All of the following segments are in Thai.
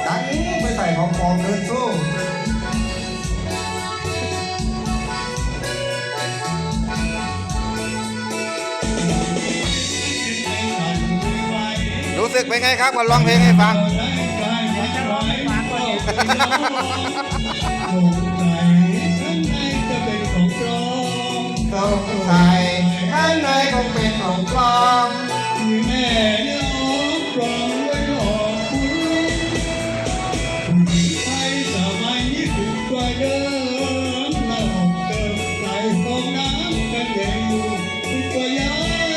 ดังนี้ไปใส่ของปลอมเดินสู้รู้สึกเป็นไงครับมาร้องเพลงให้ฟังจะร้องให้ฟังก่อนสงสัยข้างในคงเป็นของปลอมแม่เนื้อปลอมไว้หลอกคุณผู้หญิงไทยสมัยนี้ถูกกว่าเดิมเราเกิดใส่ฟองน้ำกันเองถูกกว่ายา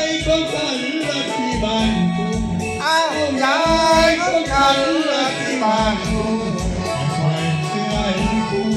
ยของฉันละที่บ้านคุณ อ้าวยายของฉันละที่บ้านกูใครเสื้อให้คุณ